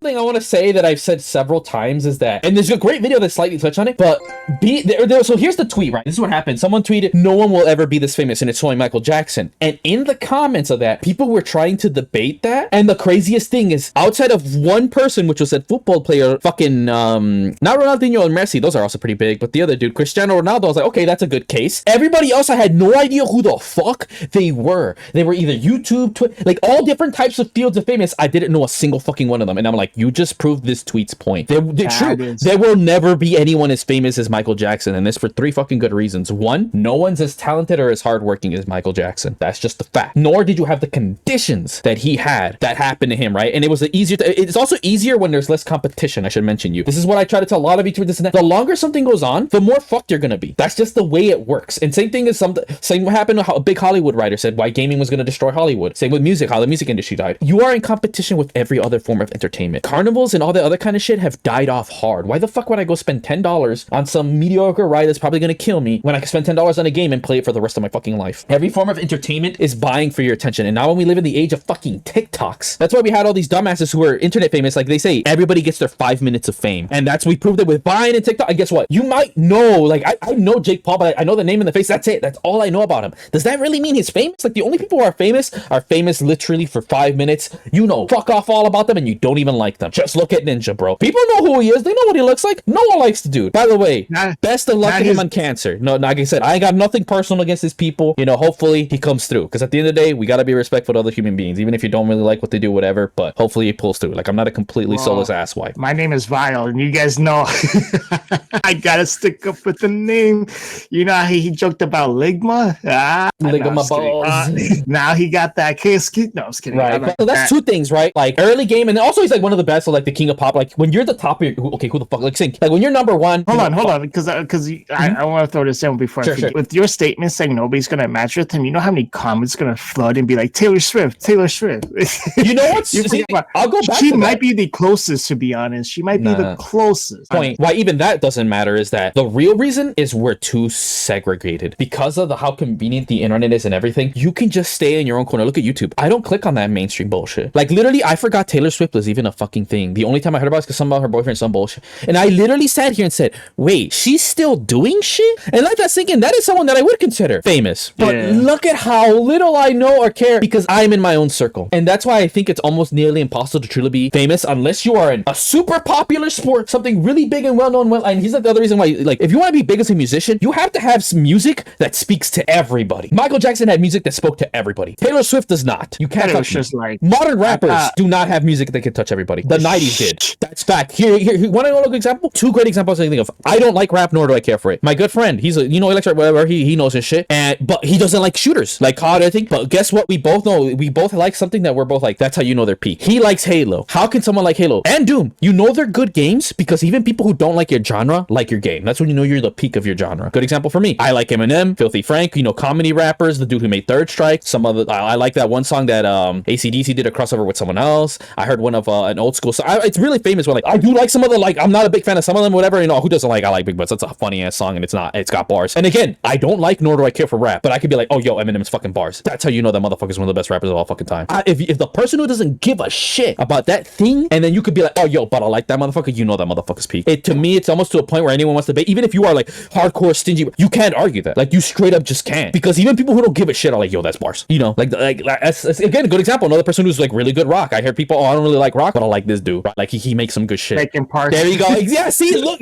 thing I want to say that I've said several times is that, and there's a great video that slightly touched on it, but so here's the tweet, right? This is what happened. Someone tweeted, "No one will ever be this famous," and it's showing Michael Jackson. And in the comments of that, people were trying to debate that. And the craziest thing is, outside of one person, which was a football player, fucking not Ronaldinho and Messi, those are also pretty big, but the other dude, Cristiano Ronaldo, I was like, okay, that's a good case. Everybody else, I had no idea who the fuck they were. They were either YouTube, like all different types of fields of famous. I didn't know a single fucking one of them. And I'm like, you just proved this tweet's point. They're true. There will never be anyone as famous as Michael Jackson, and this for 3 fucking good reasons. One, no one's as talented or as hardworking as Michael Jackson. That's just the fact. Nor did you have the conditions that he had that happened to him, right? And it was it's also easier when there's less competition. I should mention you. This is what I try to tell a lot of YouTubers. This and that. The longer something goes on, the more fucked you're gonna be. That's just the way it works. And same thing as same what happened. A big Hollywood writer said why gaming was gonna destroy Hollywood. Same with music, how the music industry died. You are in competition with every other form of entertainment. Carnivals and all that other kind of shit have died off hard. Why the fuck would I go spend $10 on some mediocre ride that's probably gonna kill me when I can spend $10 on a game and play it for the rest of my fucking life? Every form of entertainment is buying for your attention. And now when we live in the age of fucking TikToks, that's why we had all these dumbasses who are internet famous. Like they say, everybody gets their 5 minutes of fame. And we proved it with Vine and TikTok. And guess what? You might know, like I know Jake Paul, but I know the name in the face. That's it. That's all I know about him. Does that really mean he's famous? Like the only people who are famous literally for 5 minutes. You know, fuck off all about them and you don't even like them. Just look at Ninja, bro. People know who he is. They know what he looks like. No one likes the dude. By the way, best of luck to him on cancer. No, like I said, I ain't got nothing personal against these people. You know, hopefully he comes through. Because at the end of the day, we got to be respectful to other human beings, even if you don't really like what they do, whatever. But hopefully he pulls through. Like I'm not a completely soulless asswipe. My name is Vile, and you guys know I gotta stick up with the name. You know how he joked about Ligma? Ligma balls. Now he got that case. No, I was kidding. Right. So that's 2 things, right? Like early game, and then also he's like one of the best, so like the king of pop. Like when you're the top of your, okay, who the fuck, like sing, like when you're number one. Hold on, because I want to throw this in before I forget. With your statement saying nobody's gonna match with him, you know how many comments gonna flood and be like Taylor Swift. You know what? I'll go back. She might be the closest, to be honest. She might be the closest. Point. Why even that doesn't matter is that the real reason is we're too segregated because of how convenient the internet is and everything. You can just stay in your own corner. Look at YouTube. I don't click on that mainstream bullshit. Like literally, I forgot Taylor Swift was even a fucking thing. The only time I heard about it is because something about her boyfriend, some bullshit. And I literally sat here and said, wait, she's still doing shit? And like that thinking, that is someone that I would consider famous. But look at how little I know or care because I'm in my own circle. And that's why I think it's almost nearly impossible to truly be famous unless you are in a super popular sport, something really big and well known. And here's the other reason why, like, if you want to be big as a musician, you have to have some music that speaks to everybody. Michael Jackson had music that spoke to everybody. Taylor Swift does not. You can't touch just like modern rappers do not have music that can touch everybody. The 90s did. That's fact. Here, want to know a good example? 2 great examples I can think of. I don't like rap, nor do I care for it. My good friend, he likes rap, whatever. He knows his shit, but he doesn't like shooters, like COD, I think. But guess what? We both know. We both like something that we're both like. That's how you know they're peak. He likes Halo. How can someone like Halo and Doom? You know they're good games because even people who don't like your genre like your game. That's when you know you're the peak of your genre. Good example for me. I like Eminem, Filthy Frank, comedy rappers, the dude who made Third Strike. I like that one song that AC/DC did a crossover with someone else. I heard one of an old school. So it's really famous. Where like I do like some of the, like I'm not a big fan of some of them, whatever. Who doesn't like? I like Big Butts. That's a funny ass song, and it's got bars. And again, I don't like nor do I care for rap, but I could be like, oh yo, Eminem's fucking bars. That's how you know that motherfucker's one of the best rappers of all fucking time. If the person who doesn't give a shit about that thing, and then you could be like, oh yo, but I like that motherfucker, you know that motherfucker's peak. To me, it's almost to a point where anyone wants to debate, even if you are like hardcore stingy, you can't argue that. Like you straight up just can't, because even people who don't give a shit are like, yo, that's bars. Like that's again a good example. Another person who's like really good rock. I hear people, I don't really like rock, but I like this dude. Like he makes some good shit. There you go. Yeah, see, look,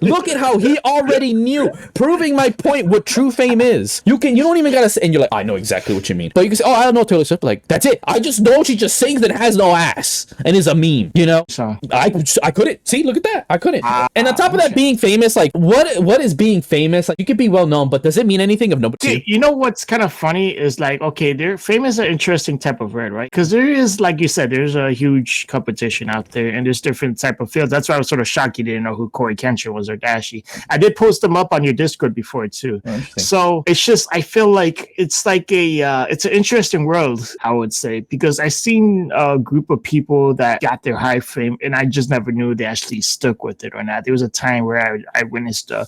look at how he already knew, proving my point what true fame is. You don't even gotta say, and you're like, I know exactly what you mean. But you can say, oh, I don't know Taylor Swift. Like that's it. I just know she just sings that has no ass and is a meme. So I couldn't see. Look at that. I couldn't. And on top of that, being famous, like what is being famous? Like you could be well known, but does it mean anything if nobody? You know what's kind of funny is like, okay, they're famous, an interesting type of word, right? Because there is, like you said, there's a huge competition out out there, and there's different type of fields. That's why I was sort of shocked you didn't know who Corey Kensher was or Dashi. I did post them up on your Discord before too. So it's just, I feel like it's like it's an interesting world, I would say, because I seen a group of people that got their high fame, and I just never knew they actually stuck with it or not. There was a time where I witnessed a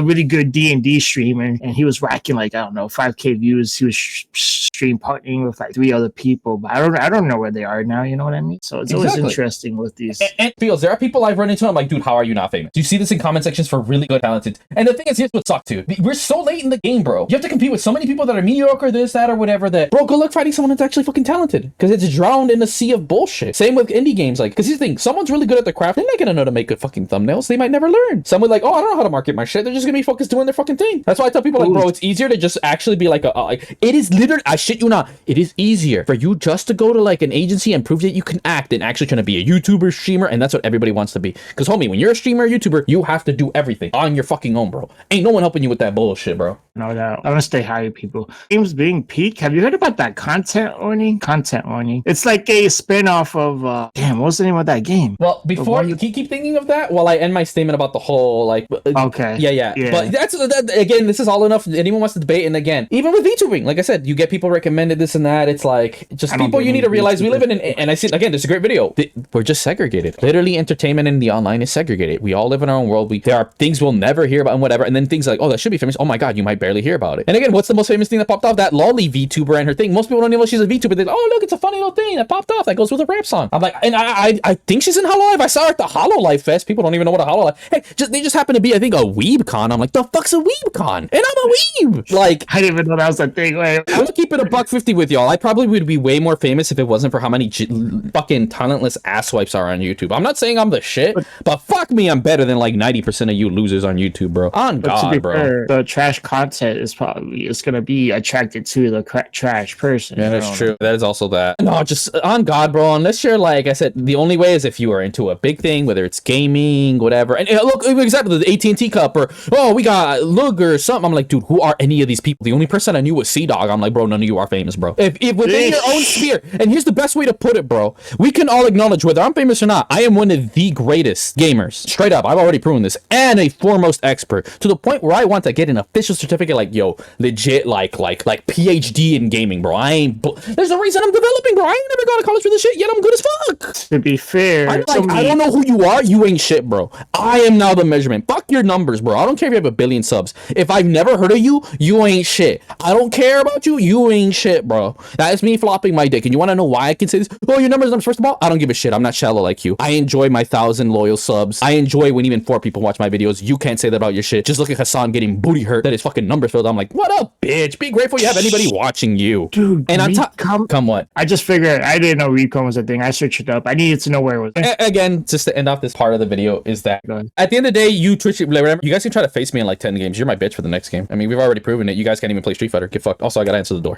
really good D&D streamer, and he was racking like, I don't know, 5K views. He was stream partnering with like 3 other people, but I don't know where they are now. You know what I mean? So it's always interesting with these. And feels, there are people I've run into. I'm like, dude, how are you not famous? Do you see this in comment sections for really good, talented? And the thing is, here's what sucks too. We're so late in the game, bro. You have to compete with so many people that are mediocre, this, that, or whatever. That, bro, good luck finding someone that's actually fucking talented, because it's drowned in a sea of bullshit. Same with indie games, like, because here's the thing, someone's really good at the craft. They're not gonna know to make good fucking thumbnails. They might never learn. Someone like, oh, I don't know how to market my shit. They're just gonna be focused doing their fucking thing. That's why I tell people, like, bro, it's easier to just actually be like it is literally, I shit you not, it is easier for you just to go to like an agency and prove that you can act than actually trying to be a YouTuber, streamer, and that's what everybody wants to be. Because homie, when you're a streamer, YouTuber, you have to do everything on your fucking own, bro. Ain't no one helping you with that bullshit, bro. No doubt. I want to stay high, people. Games being peak. Have you heard about that content warning? Content warning. It's like a spin-off of damn, what's the name of that game? Well, before you keep thinking of that, while I end my statement about the whole like okay. Yeah. But that's again, this is all enough. Anyone wants to debate, and again, even with VTubing, like I said, you get people recommended this and that. It's like just people you need to realize we live in and I see again, there's a great video. We're just segregated. Literally, entertainment in the online is segregated. We all live in our own world. There are things we'll never hear about and whatever, and then things like, oh, that should be famous. Oh my god, you might barely hear about it. And again, what's the most famous thing that popped off? That Lolly VTuber and her thing. Most people don't even know she's a VTuber. They're like, oh look, it's a funny little thing that popped off that goes with a rap song. I'm like, and I think she's in Hololive. I saw her at the Hololive Fest. People don't even know what a Hololive. Hey, they just happen to be, I think, a weeb con. I'm like, the fuck's a weeb con? And I'm a weeb. Like, I didn't even know that was a thing. I'm gonna keep it $1.50 with y'all. I probably would be way more famous if it wasn't for how many fucking talentless asswipes are on YouTube. I'm not saying I'm the shit, but fuck me, I'm better than like 90% of you losers on YouTube, bro. On God, bro. Fair, the trash content is probably gonna be attracted to the trash person. Yeah, that's true. That is also that. No, just on God, bro. Unless you're like I said, the only way is if you are into a big thing, whether it's gaming, whatever. And look, example, the AT&T Cup, or oh, we got Lug or something. I'm like, dude, who are any of these people? The only person I knew was Sea Dog. I'm like, bro, none of you are famous, bro. If within your own sphere, and here's the best way to put it, bro. We can all acknowledge whether I'm famous or not. I am one of the greatest gamers. Straight up, I've already proven this, and a foremost expert to the point where I want to get an official certificate, like yo, legit, like PhD in gaming, bro. There's a reason I'm developing, bro. I ain't never gone to college for this shit yet. I'm good as fuck. To be fair, I don't know who you are. You ain't shit, bro. I am now the measurement. Fuck your numbers, bro. I don't care if you have 1 billion subs. If I've never heard of you, you ain't shit. I don't care about you. You ain't shit, bro. That is me flopping my dick. And you want to know why I can say this? Oh, your numbers. First of all, I don't give a shit. I'm not shallow like you. I enjoy my 1,000 loyal subs. I enjoy when even 4 people watch my videos. You can't say that about your shit. Just look at Hassan getting booty hurt that his fucking numbers filled. I'm like, what up, bitch? Be grateful you have anybody watching you, dude. And on top, come what? I just figured I didn't know Recon was a thing. I searched it up. I needed to know where it was. Again, just to end off this part of the video is that at the end of the day, you Twitch, whatever, you guys can try to face me in like 10 games. You're my bitch for the next game. I mean, we've already proven it. You guys can't even play Street Fighter. Get fucked. Also, I gotta answer the door.